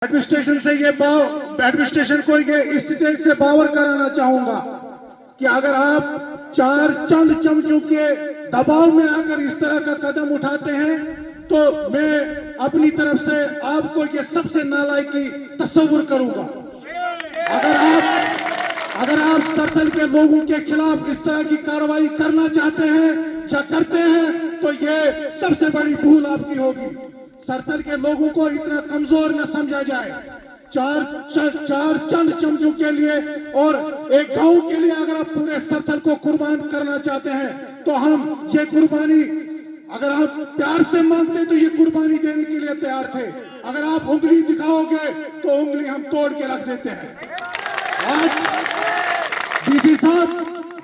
Administration से administration को ये इस स्टेज से बावर कराना चाहूंगा कि अगर आप चार चंद चमचों के दबाव में आकर इस तरह का कदम उठाते हैं तो मैं अपनी तरफ से आपको ये सबसे नालायकी तस्वुर करूंगा। अगर आप सरतल के लोगों के खिलाफ इस तरह की कार्रवाई करना चाहते हैं या करते हैं तो ये सबसे बड़ी भूल आपकी होगी। सरतल के लोगों को इतना कमजोर न समझा जाए। चार चंद चमचों के लिए और एक गांव के लिए अगर आप पूरे सरतल को कुर्बान करना चाहते हैं तो हम ये कुर्बानी, अगर आप प्यार से मांगते तो ये कुर्बानी देने के लिए तैयार थे। अगर आप उंगली दिखाओगे तो उंगली हम तोड़ के रख देते हैं। आज डीसी साहब,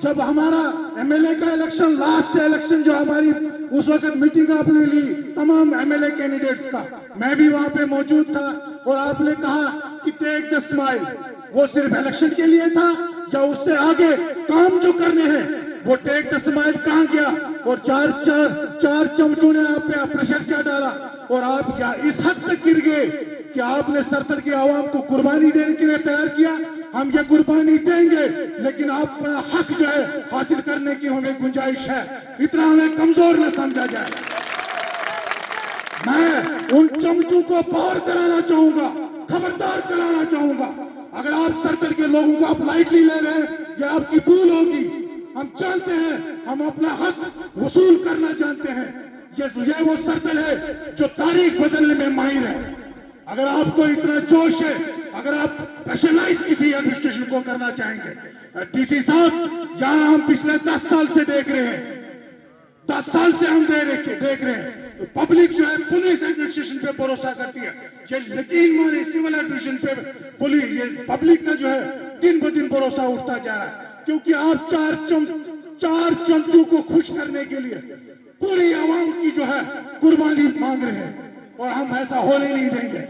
जब हमारा एमएलए का इलेक्शन, लास्ट इलेक्शन जो हमारी उस वक्त मीटिंग आपने ली तमाम एमएलए कैंडिडेट्स का, मैं भी वहां पे मौजूद था और आपने कहा कि टेक द स्माइल, वो सिर्फ इलेक्शन के लिए था या उससे आगे काम जो करने हैं वो टेक द स्माइल कहां गया? और चार चमचों ने आप पे प्रेशर क्या डाला और आप क्या इस हद तक गिर गए कि आपने सरतल की आवाम को कुर्बानी देने के लिए तैयार किया। हम ये कुर्बानी देंगे लेकिन अपना हक जो है हासिल करने की हमें गुंजाइश है, इतना हमें कमजोर न समझा जाए। मैं उन चमचों को पार कराना चाहूंगा, खबरदार कराना चाहूंगा। अगर आप सरतल के लोगों को आप लाइटली ले रहे हैं यह आपकी भूल होगी। हम जानते हैं, हम अपना हक वसूल करना जानते हैं। ये वो सरतल है जो तारीख बदलने में माहिर है। अगर आपको इतना जोश है, अगर आप स्पेशलाइज किसी एडमिनिस्ट्रेशन को करना चाहेंगे, डीसी साहब, यहां हम पिछले 10 साल से देख रहे हैं, 10 साल से हम देख रहे हैं पब्लिक जो है पुलिस एडमिनिस्ट्रेशन पे भरोसा करती है। ये यकीन माने सिविल एडमिनिस्ट्रेशन पे पुलिस, ये पब्लिक का जो है दिन ब दिन भरोसा उठता जा रहा है, क्योंकि आप चार चमचों को खुश करने के लिए पूरी आवाम की जो है कुर्बानी मांग रहे हैं और हम ऐसा होने नहीं देंगे।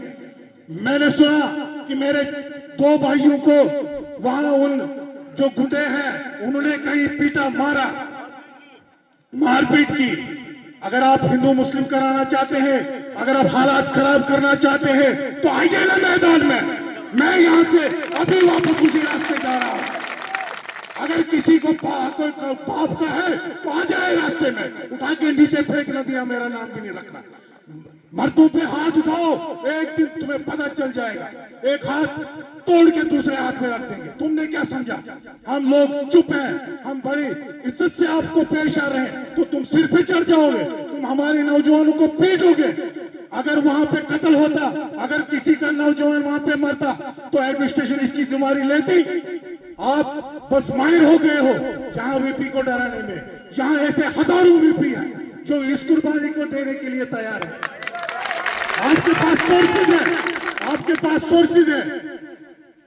मैंने सुना कि मेरे 2 भाइयों को वहां उन जो गुंडे हैं उन्होंने कहीं पीटा, मारपीट की। अगर आप हिंदू मुस्लिम कराना चाहते हैं, अगर आप हालात खराब करना चाहते हैं तो आइए ना मैदान में। मैं यहां से अभी वापस उसी रास्ते जा रहा हूं। अगर किसी को पाप का है तो आ जाए रास्ते में, उठा के नीचे फेंक न दिया, मेरा नाम भी नहीं रखना। मर्दों पे हाथ उठाओ, एक दिन तुम्हें पता चल जाएगा। एक हाथ तोड़ के दूसरे हाथ में रख देंगे। तुमने क्या समझा? हम लोग चुप हैं, हम बड़ी इज्जत से आपको पेश आ रहे हैं तो तुम सिर पे चढ़ जाओगे, तुम हमारे नौजवानों को पीटोगे। अगर वहां पे कत्ल होता, अगर किसी का नौजवान वहां पे मरता तो एडमिनिस्ट्रेशन इसकी जिम्मेदारी लेती? आप बस माहिर हो गए हो जहां वीपी को डराने में। यहां ऐसे हजारों वीपी हैं जो इस कुर्बानी को देने के लिए तैयार है। आपके पास सोर्सेज है, आपके पास सोर्सेज है,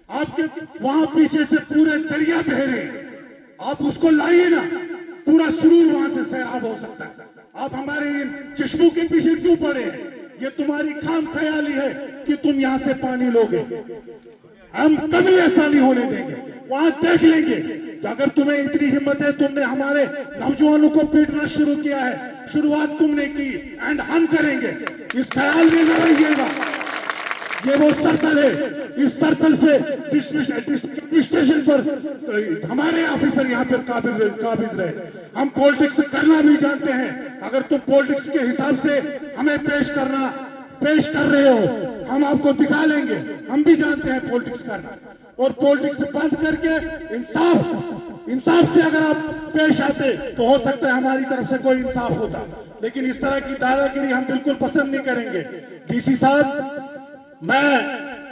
आपके वहां पीछे से पूरे दरिया बह रहे, आप उसको लाइए ना, पूरा सुरूर वहां से सैराब हो सकता है। आप हमारे इन चश्मों के पीछे क्यों पड़े हैं? ये तुम्हारी खाम ख्याली है कि तुम यहां से पानी लोगे। हम कभी ऐसा नहीं होने देंगे। वहां देख लेंगे कि अगर तुम्हें इतनी हिम्मत है, तुमने हमारे नौजवानों को पीटना शुरू किया है, शुरुआत तुमने की, एंड हम करेंगे। इस ख्याल में न रहिएगा। ये वो सरतल है, इस सरतल से एडमिनिस्ट्रेशन पर हमारे ऑफिसर यहाँ पर काबिज रहे। हम पॉलिटिक्स करना भी जानते हैं। अगर तुम पॉलिटिक्स के हिसाब से हमें पेश कर रहे हो, हम आपको दिखा लेंगे। हम भी जानते हैं पॉलिटिक्स करना, और पॉलिटिक्स बंद करके इंसाफ से अगर आप पेश आते तो हो सकता है हमारी तरफ से कोई इंसाफ होता, लेकिन इस तरह की दादागिरी हम बिल्कुल पसंद नहीं करेंगे। डीसी साहब, मैं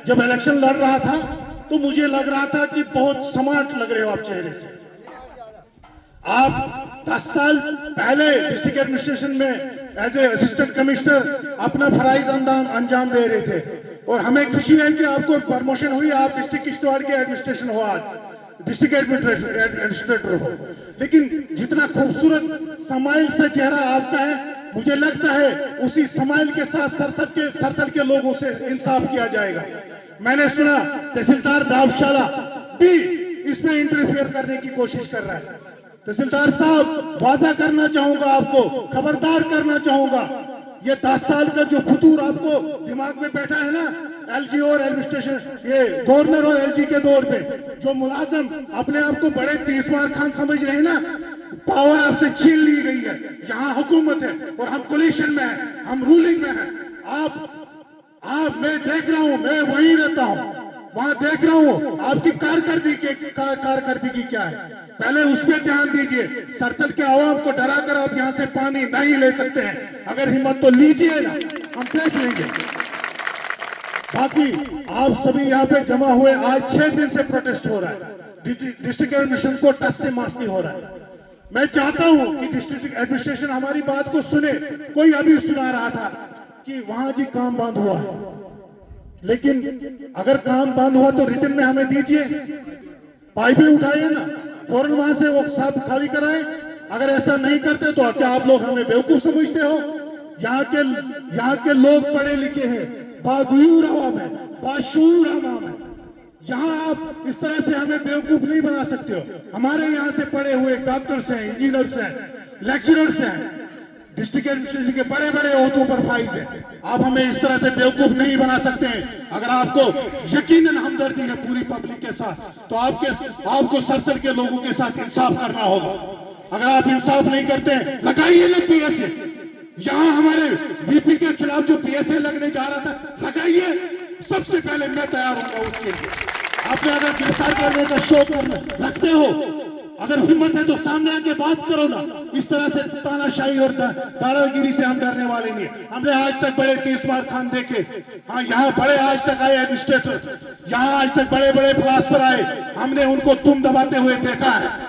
जब इलेक्शन लड़ रहा था तो मुझे लग रहा था कि बहुत स्मार्ट लग रहे हो आप चेहरे से। आप 10 साल पहले डिस्ट्रिक्ट एडमिनिस्ट्रेशन में एज ए असिस्टेंट कमिश्नर अपना फराइज अंजाम दे रहे थे और हमें खुशी है कि आपको प्रमोशन हुई, आप डिस्ट्रिक्ट किश्तवाड़ के एडमिनिस्ट्रेशन हो, आज डिस्ट्रिक्ट एडमिनिस्ट्रेटर हो। लेकिन जितना खूबसूरत स्माइल से चेहरा आपका है, मुझे लगता है उसी स्माइल के साथ सरतल के लोगों से इंसाफ किया जाएगा। मैंने सुना तहसीलदार दावशाला भी इसमें इंटरफेयर करने की कोशिश कर रहा है। तहसीलदार साहब, वादा करना चाहूंगा आपको, खबरदार करना चाहूंगा, ये 10 साल का जो फतूर आपको दिमाग में बैठा है ना, एलजी और एडमिनिस्ट्रेशन, ये गवर्नर और एलजी के दौर पे जो मुलाजम अपने आप को बड़े तीसवार खान समझ रहे हैं ना, पावर आपसे छीन ली गई है। यहाँ हुकूमत है और हम कोलिशन में हैं, हम रूलिंग में हैं। आप मैं देख रहा हूं, मैं वहीं रहता हूं, वहां देख रहा हूं आपकी कारकर्दगी क्या है। पहले उस पर ध्यान दीजिए। सरकल के आवाम को डरा कर आप यहां से पानी नहीं ले सकते हैं। अगर हिम्मत तो लीजिए ना, हम देख लेंगे। बाकी आप सभी यहाँ पे जमा हुए, आज 6 दिन से प्रोटेस्ट हो रहा है। डिस्ट्रिक्ट एडमिनिस्ट्रेशन को टस से मास नहीं हो रहा है। मैं चाहता हूं कि डिस्ट्रिक्ट एडमिनिस्ट्रेशन हमारी बात को सुने। कोई अभी सुना रहा था कि वहां जी काम बंद हुआ है, लेकिन अगर काम बंद हुआ तो रिटर्न में हमें दीजिए, पाइपें उठाइए ना, फौरन वहां से वो सब खाली कराएं। अगर ऐसा नहीं करते तो क्या आप लोग हमें बेवकूफ समझते हो? यहाँ के लोग पढ़े लिखे हैं, बागुयूर आवाम है, बाशूर आवाम है। यहाँ आप इस तरह से हमें बेवकूफ नहीं बना सकते हो। हमारे यहाँ से पढ़े हुए डॉक्टर्स हैं, इंजीनियर्स हैं, लेक्चरर्स हैं, डिस्ट्रिक्ट एडमिनिस्ट्रेशन के बड़े बड़े ओहदों पर फाइज है। आप हमें इस तरह से बेवकूफ नहीं बना सकते हैं। अगर आपको यकीनन हमदर्दी है पूरी पब्लिक के साथ, तो आपको सरसर के लोगों के साथ इंसाफ करना होगा। अगर आप इंसाफ नहीं करते हैं, लगाइए ना पीएसए। यहाँ हमारे बीपी के खिलाफ जो पीएसए लगने जा रहा था, लगाइए। सबसे पहले मैं तैयार होगा उसके लिए। आपने अगर गिरफ्तार करने का शौक रखते हो, अगर हिम्मत है तो सामने आके बात करो ना। इस तरह से तानाशाही और दादागिरी से हम डरने वाले नहीं। हमने आज तक बड़े तीसवार खान देखे। हाँ, यहाँ बड़े आज तक आए एडमिनिस्ट्रेटर, यहाँ आज तक बड़े बड़े फिलासफर आए, हमने उनको तुम दबाते हुए देखा है।